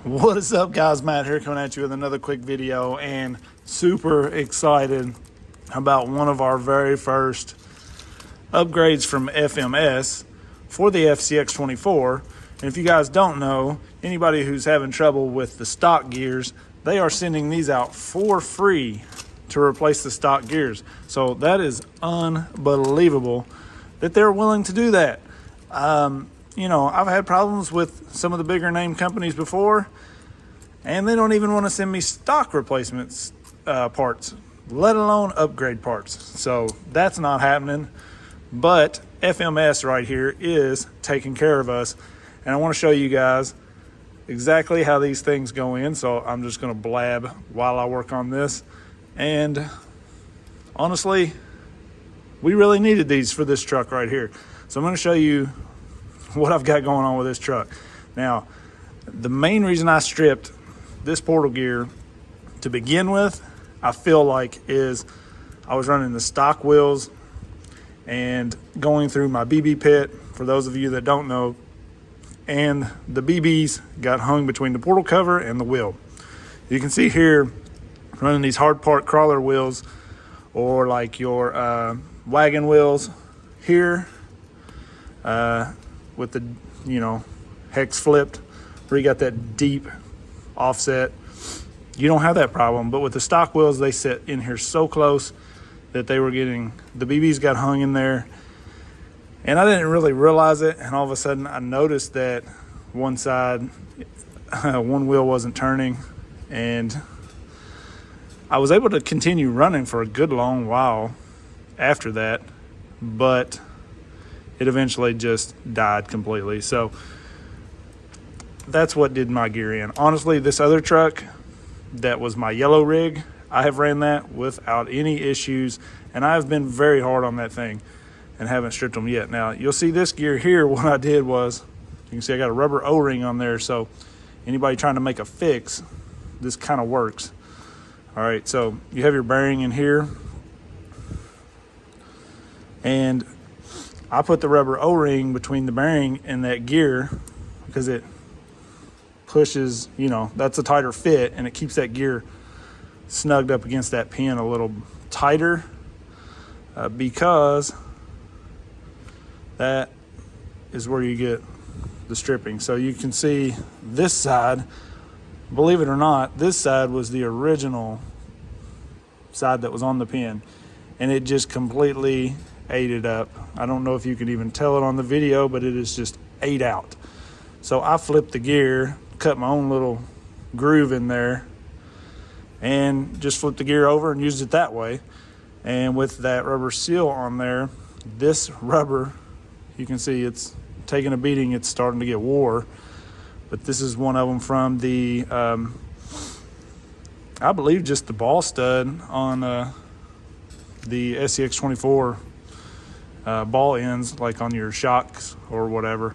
What is up, guys? Matt here, coming at you with another quick video, and super excited about one of our very first upgrades from FMS for the FCX24. And if you guys don't know, anybody who's having trouble with the stock gears, they are sending these out for free to replace the stock gears. So that is unbelievable that they're willing to do that. You know, I've had problems with some of the bigger name companies before, and they don't even want to send me stock replacements parts, let alone upgrade parts. So that's not happening. But FMS right here is taking care of us, and I want to show you guys exactly how these things go in. So I'm just going to blab while I work on this. And honestly, we really needed these for this truck right here. So I'm going to show you what I've got going on with this truck. Now, the main reason I stripped this portal gear to begin with, I feel like, is I was running the stock wheels and going through my BB pit, for those of you that don't know, and the BBs got hung between the portal cover and the wheel. You can see here, running these hard part crawler wheels, or like your wagon wheels here, with the, you know, hex flipped, where you got that deep offset. You don't have that problem, but with the stock wheels, they sit in here so close that they were getting, the BBs got hung in there, and I didn't really realize it, and all of a sudden I noticed that one side, one wheel wasn't turning, and I was able to continue running for a good long while after that, but it eventually just died completely. So that's what did my gear in. Honestly, this other truck that was my yellow rig, I have ran that without any issues, and I've been very hard on that thing and haven't stripped them yet. Now, you'll see this gear here, what I did was, you can see I got a rubber O-ring on there, so anybody trying to make a fix, this kind of works. All right, so you have your bearing in here, and I put the rubber O-ring between the bearing and that gear because it pushes, you know, that's a tighter fit, and it keeps that gear snugged up against that pin a little tighter, because that is where you get the stripping. So you can see this side, believe it or not, this side was the original side that was on the pin, and it just completely ate it up. I don't know if you can even tell it on the video, but it is just ate out. So I flipped the gear, cut my own little groove in there, and just flipped the gear over and used it that way. And with that rubber seal on there, this rubber, you can see it's taking a beating. It's starting to get wore, but this is one of them from the I believe just the ball stud on the FCX24 ball ends, like on your shocks or whatever.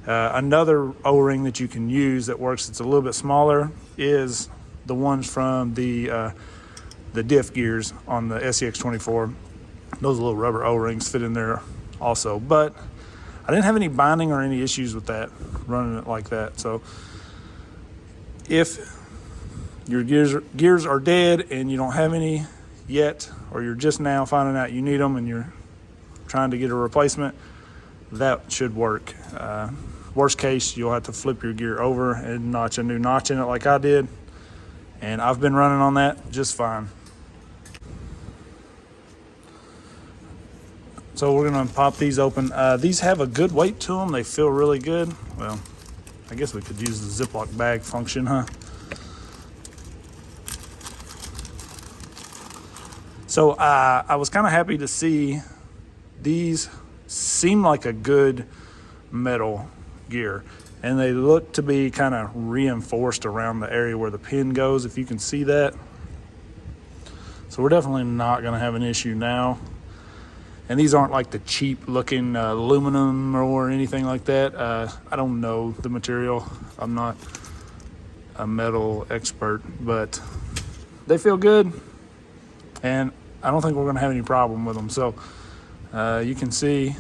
Another O-ring that you can use that works, it's a little bit smaller, is the ones from the diff gears on the FCX24. Those little rubber O-rings fit in there also, but I didn't have any binding or any issues with that, running it like that. So if your gears are dead and you don't have any yet, or you're just now finding out you need them and you're trying to get a replacement, that should work. Worst case, you'll have to flip your gear over and notch a new notch in it like I did, and I've been running on that just fine. So we're gonna pop these open. These have a good weight to them. They feel really good. Well, I guess we could use the Ziploc bag function, huh? So I was kind of happy to see these seem like a good metal gear, and they look to be kind of reinforced around the area where the pin goes, if you can see that. So we're definitely not going to have an issue now. And these aren't like the cheap looking aluminum or anything like that. I don't know the material. I'm not a metal expert, but they feel good, and I don't think we're going to have any problem with them. So you can see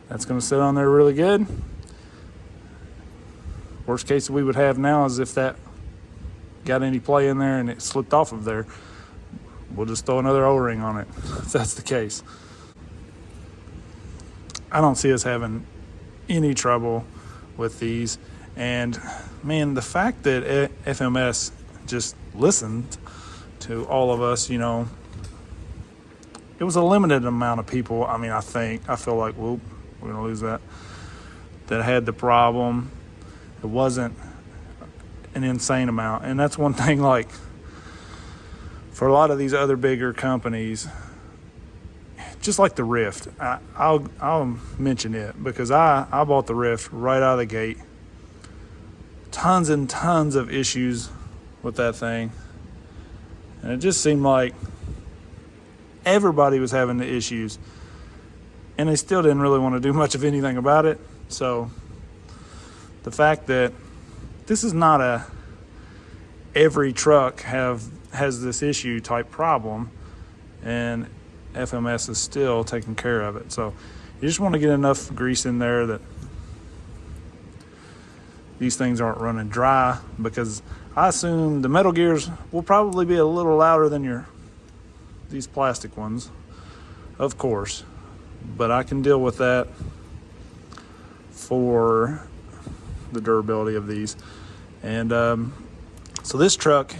that's going to sit on there really good. Worst case we would have now is if that got any play in there and it slipped off of there, we'll just throw another O-ring on it if that's the case. I don't see us having any trouble with these. And man, the fact that FMS just listened to all of us, you know, it was a limited amount of people. I mean, I feel like, whoop, we're gonna lose that had the problem. It wasn't an insane amount. And that's one thing, like, for a lot of these other bigger companies, just like the Rift, I'll mention it because I bought the Rift right out of the gate. Tons and tons of issues with that thing. And it just seemed like everybody was having the issues. And they still didn't really want to do much of anything about it. So the fact that this is not a every truck has this issue type problem, and FMS is still taking care of it. So you just want to get enough grease in there that these things aren't running dry, because I assume the metal gears will probably be a little louder than these plastic ones, of course, but I can deal with that for the durability of these. And so this truck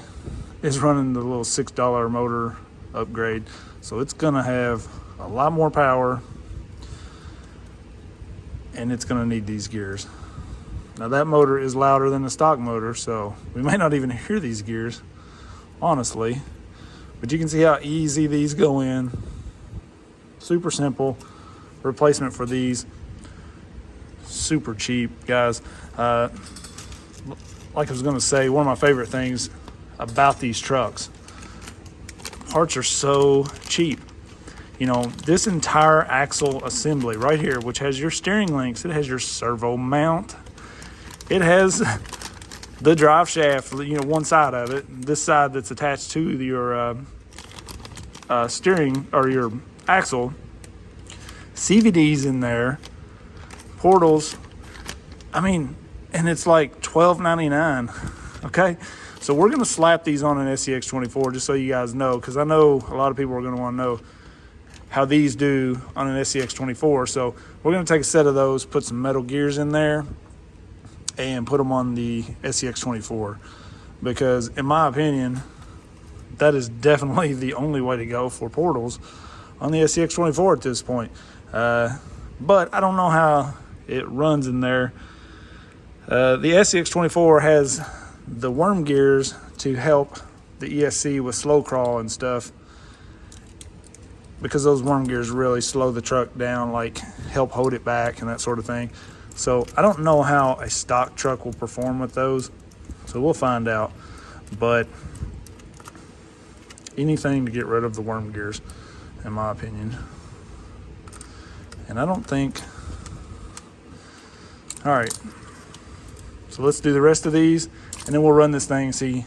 is running the little $6 motor upgrade, so it's gonna have a lot more power and it's gonna need these gears. Now that motor is louder than the stock motor, so we may not even hear these gears, honestly, but you can see how easy these go in. Super simple replacement for these, super cheap, guys. Like I was gonna say, one of my favorite things about these trucks, parts are so cheap. You know, this entire axle assembly right here, which has your steering links, it has your servo mount, it has the drive shaft, you know, one side of it, this side that's attached to your steering or your axle, CVDs in there, portals. I mean, and it's like $12.99. Okay, so we're gonna slap these on an FCX24 just so you guys know, because I know a lot of people are gonna want to know how these do on an FCX24. So we're gonna take a set of those, put some metal gears in there, and put them on the SCX24, because in my opinion, that is definitely the only way to go for portals on the SCX24 at this point. But I don't know how it runs in there. The SCX24 has the worm gears to help the ESC with slow crawl and stuff, because those worm gears really slow the truck down, like help hold it back and that sort of thing. So I don't know how a stock truck will perform with those, so we'll find out. But anything to get rid of the worm gears, in my opinion. And I don't think, all right, so let's do the rest of these and then we'll run this thing and see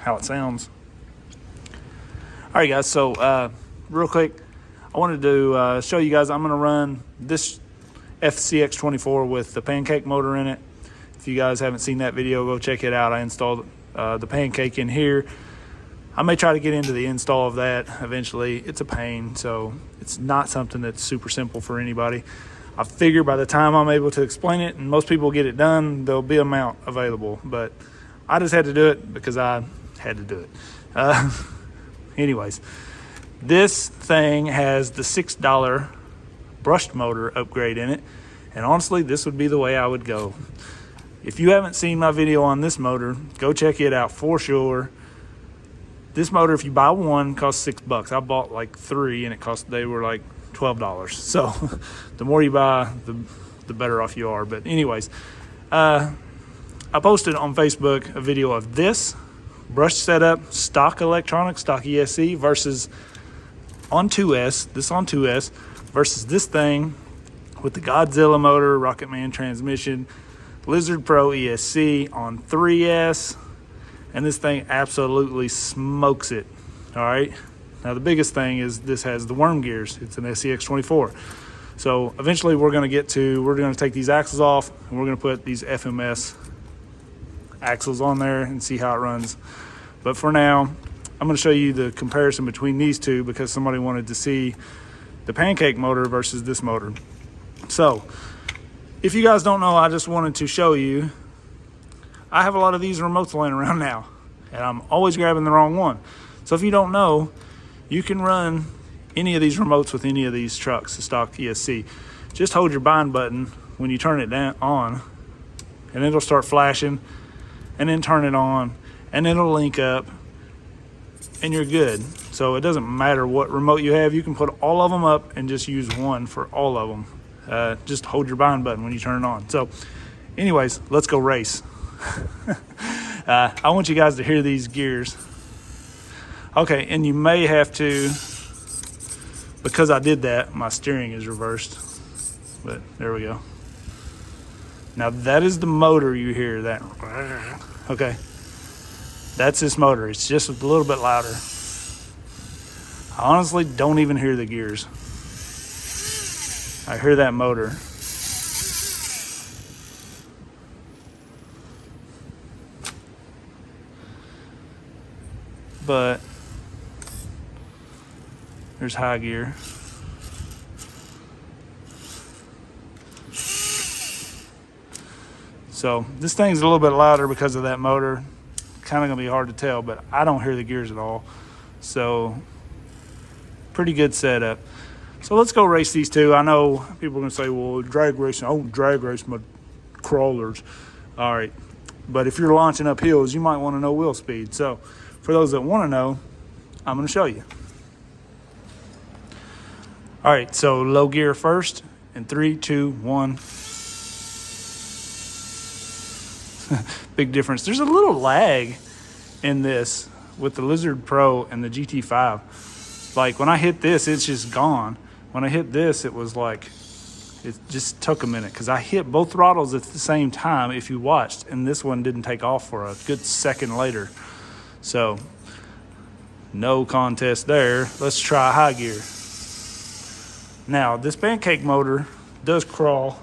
how it sounds. All right, guys, so real quick, I wanted to show you guys, I'm gonna run this FCX24 with the Pancake motor in it. If you guys haven't seen that video, go check it out. I installed the Pancake in here. I may try to get into the install of that eventually. It's a pain, so it's not something that's super simple for anybody. I figure by the time I'm able to explain it and most people get it done, there'll be a mount available, but I just had to do it because I had to do it. Anyways, this thing has the $6 brushed motor upgrade in it, and honestly, this would be the way I would go. If you haven't seen my video on this motor, go check it out for sure. This motor, if you buy one, costs $6. I bought like 3 and they were like $12. So the more you buy, the better off you are. But anyways, I posted on Facebook a video of this brushed setup, stock electronics, stock ESC versus on 2S, this on 2S versus this thing with the Godzilla motor, Rocket Man transmission, Lizard Pro ESC on 3S. And this thing absolutely smokes it. All right. Now the biggest thing is this has the worm gears. It's an SCX24. So eventually we're going to take these axles off and we're going to put these FMS axles on there and see how it runs. But for now, I'm going to show you the comparison between these two because somebody wanted to see the Pancake motor versus this motor. So if you guys don't know, I just wanted to show you, I have a lot of these remotes laying around now, and I'm always grabbing the wrong one. So if you don't know, you can run any of these remotes with any of these trucks, the stock ESC. Just hold your bind button when you turn it down on, and it'll start flashing, and then turn it on, and it'll link up, and you're good. So it doesn't matter what remote you have. You can put all of them up and just use one for all of them. Just hold your bind button when you turn it on. So anyways, let's go race. I want you guys to hear these gears. Okay, and you may have to, because I did that, my steering is reversed, but there we go. Now that is the motor you hear, that. Okay, that's this motor. It's just a little bit louder. I honestly don't even hear the gears. I hear that motor. But there's high gear. So this thing's a little bit louder because of that motor. Kind of gonna be hard to tell, but I don't hear the gears at all. So pretty good setup. So let's go race these two. I know people are gonna say, well, drag racing, I don't drag race my crawlers. All right, but if you're launching up hills, you might wanna know wheel speed. So for those that wanna know, I'm gonna show you. All right, so low gear first, in 3, 2, 1. Big difference. There's a little lag in this with the Lizard Pro and the GT5. Like when I hit this, it's just gone. When I hit this, it was like, it just took a minute because I hit both throttles at the same time if you watched, and this one didn't take off for a good second later. So no contest there. Let's try high gear. Now this Pancake motor does crawl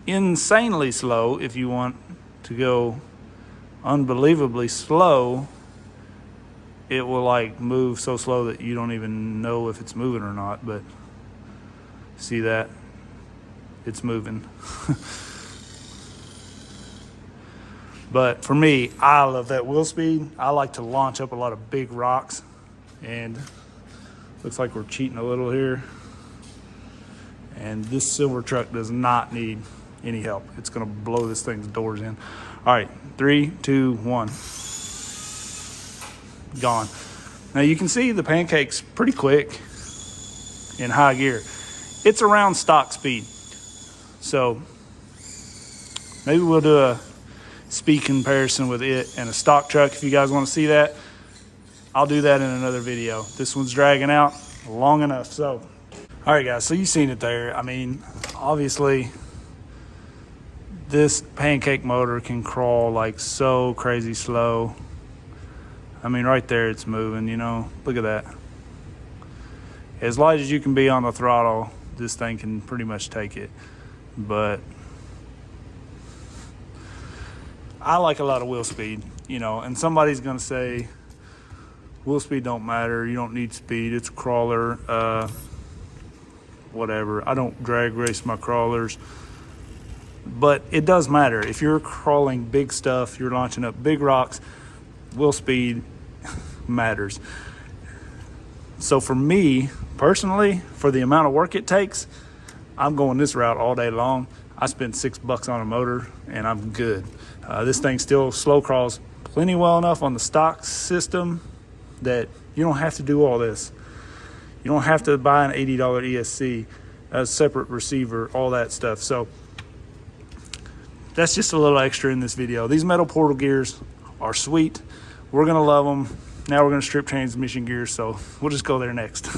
insanely slow. If you want to go unbelievably slow, it will like move so slow that you don't even know if it's moving or not. But see that? It's moving. But for me, I love that wheel speed. I like to launch up a lot of big rocks, and looks like we're cheating a little here. And this silver truck does not need any help. It's gonna blow this thing's doors in. All right, 3, 2, 1. Gone. Now you can see the Pancake's pretty quick in high gear. It's around stock speed. So maybe we'll do a speed comparison with it and a stock truck. If you guys wanna see that, I'll do that in another video. This one's dragging out long enough. So, all right guys, so you've seen it there. I mean, obviously this Pancake motor can crawl like so crazy slow. I mean, right there it's moving, you know, look at that. As light as you can be on the throttle, this thing can pretty much take it. But I like a lot of wheel speed, you know, and somebody's gonna say wheel speed don't matter, you don't need speed, it's a crawler, whatever. I don't drag race my crawlers, but it does matter. If you're crawling big stuff, you're launching up big rocks, wheel speed matters. So for me personally, for the amount of work it takes, I'm going this route all day long. I spend $6 on a motor and I'm good. This thing still slow crawls plenty well enough on the stock system that you don't have to do all this. You don't have to buy an $80 ESC, a separate receiver, all that stuff. So that's just a little extra in this video. These metal portal gears are sweet. We're gonna love them. Now we're gonna strip transmission gears, so we'll just go there next.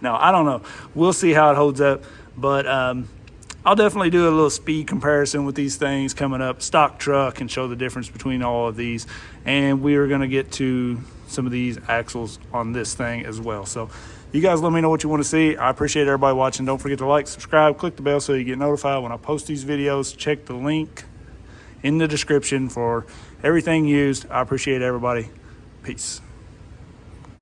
No, I don't know. We'll see how it holds up, but I'll definitely do a little speed comparison with these things coming up, stock truck, and show the difference between all of these. And we are gonna get to some of these axles on this thing as well. So you guys let me know what you want to see. I appreciate everybody watching. Don't forget to like, subscribe, click the bell so you get notified when I post these videos. Check the link in the description for everything used. I appreciate everybody. Peace.